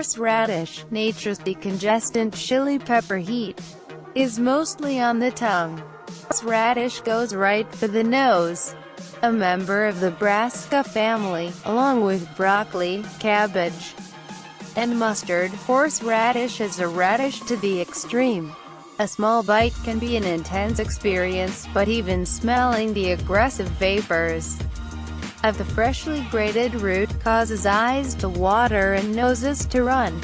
Horseradish, nature's decongestant chili pepper heat, is mostly on the tongue. Horseradish goes right for the nose. A member of the brassica family, along with broccoli, cabbage, and mustard, horseradish is a radish to the extreme. A small bite can be an intense experience, but even smelling the aggressive vapors of the freshly grated root causes eyes to water and noses to run.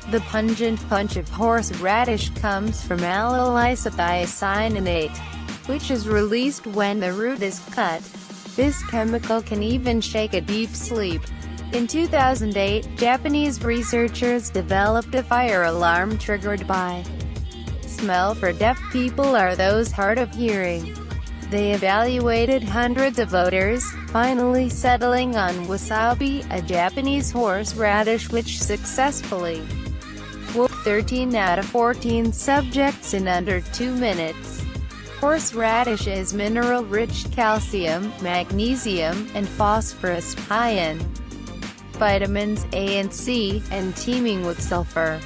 The pungent punch of horseradish comes from allyl-isothiocyanate, which is released when the root is cut. This chemical can even shake a deep sleep. In 2008, Japanese researchers developed a fire alarm triggered by smell for deaf people or those hard of hearing. They evaluated hundreds of odors, finally settling on wasabi, a Japanese horseradish which successfully woke 13 out of 14 subjects in under 2 minutes. Horseradish is mineral-rich, calcium, magnesium, and phosphorus, high in vitamins A and C, and teeming with sulfur.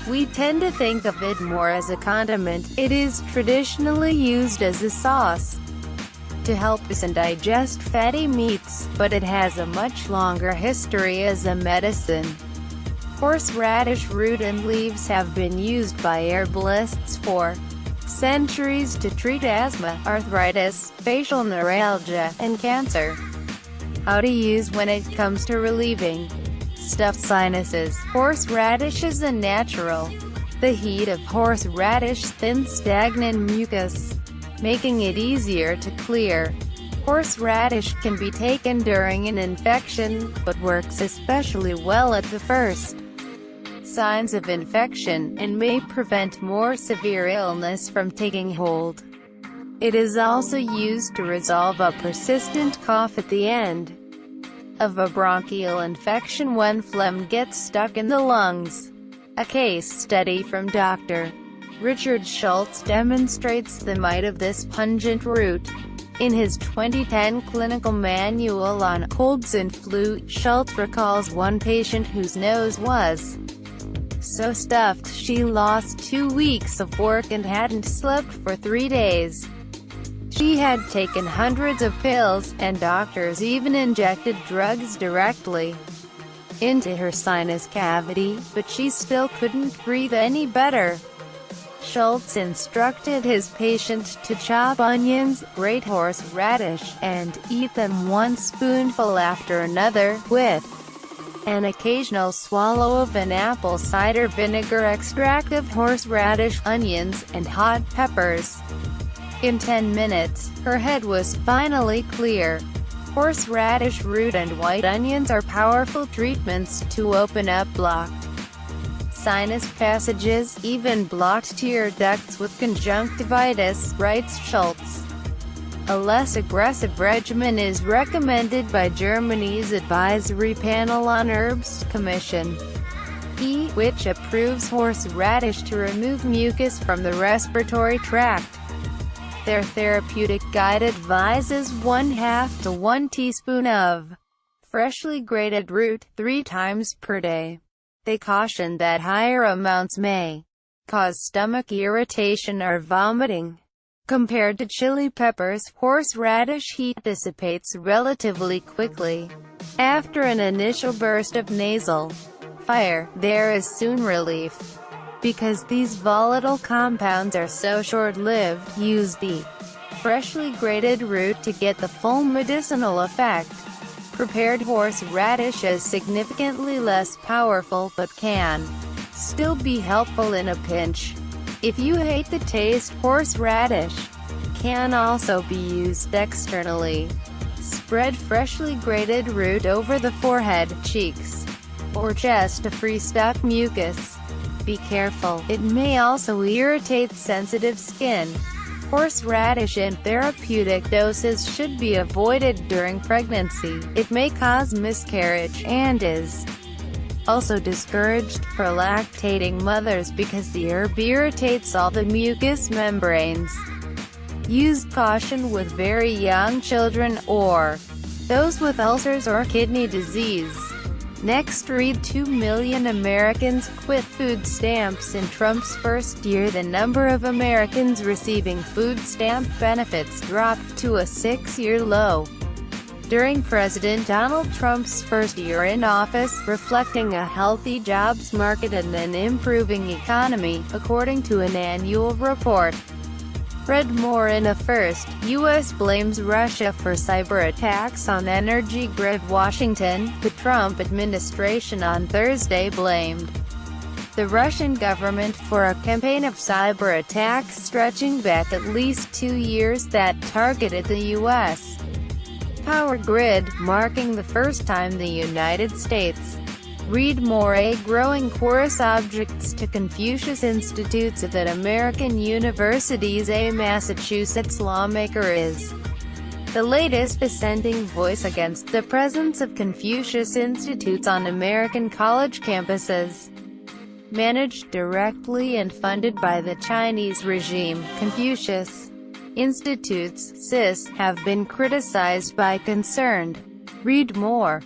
We tend to think of it more as a condiment. It is traditionally used as a sauce to help us digest fatty meats, but it has a much longer history as a medicine. Horseradish root and leaves have been used by herbalists for centuries to treat asthma, arthritis, facial neuralgia, and cancer. How to use when it comes to relieving stuffed sinuses. Horseradish is a natural. The heat of horseradish thins stagnant mucus, making it easier to clear. Horseradish can be taken during an infection, but works especially well at the first signs of infection, and may prevent more severe illness from taking hold. It is also used to resolve a persistent cough at the end of a bronchial infection when phlegm gets stuck in the lungs. A case study from Dr. Richard Schultz demonstrates the might of this pungent root. In his 2010 clinical manual on colds and flu, Schultz recalls one patient whose nose was so stuffed she lost 2 weeks of work and hadn't slept for 3 days. She had taken hundreds of pills, and doctors even injected drugs directly into her sinus cavity, but she still couldn't breathe any better. Schultz instructed his patient to chop onions, grate horseradish, and eat them one spoonful after another, with an occasional swallow of an apple cider vinegar extract of horseradish, onions, and hot peppers. In 10 minutes, her head was finally clear. Horseradish root and white onions are powerful treatments to open up blocked sinus passages, even blocked tear ducts with conjunctivitis, writes Schultz. A less aggressive regimen is recommended by Germany's Advisory Panel on Herbs Commission, which approves horseradish to remove mucus from the respiratory tract. Their therapeutic guide advises 1/2 to 1 teaspoon of freshly grated root 3 times per day. They caution that higher amounts may cause stomach irritation or vomiting. Compared to chili peppers, horseradish heat dissipates relatively quickly. After an initial burst of nasal fire, there is soon relief. Because these volatile compounds are so short-lived, use the freshly grated root to get the full medicinal effect. Prepared horseradish is significantly less powerful, but can still be helpful in a pinch. If you hate the taste, horseradish can also be used externally. Spread freshly grated root over the forehead, cheeks, or chest to free stuck mucus. Be careful, it may also irritate sensitive skin. Horseradish in therapeutic doses should be avoided during pregnancy. It may cause miscarriage, and is also discouraged for lactating mothers because the herb irritates all the mucous membranes. Use caution with very young children, or those with ulcers or kidney disease. Next, read 2 million Americans quit food stamps in Trump's first year. The number of Americans receiving food stamp benefits dropped to a 6-year low during President Donald Trump's first year in office, reflecting a healthy jobs market and an improving economy, according to an annual report. Read more in a first. U.S. blames Russia for cyber attacks on energy grid. Washington, the Trump administration on Thursday blamed the Russian government for a campaign of cyber attacks stretching back at least 2 years that targeted the U.S. power grid, marking the first time the United States. Read more. A growing chorus objects to Confucius Institutes at American universities. A Massachusetts lawmaker is the latest dissenting voice against the presence of Confucius Institutes on American college campuses. Managed directly and funded by the Chinese regime, Confucius Institutes, CIS, have been criticized by Concerned. Read more.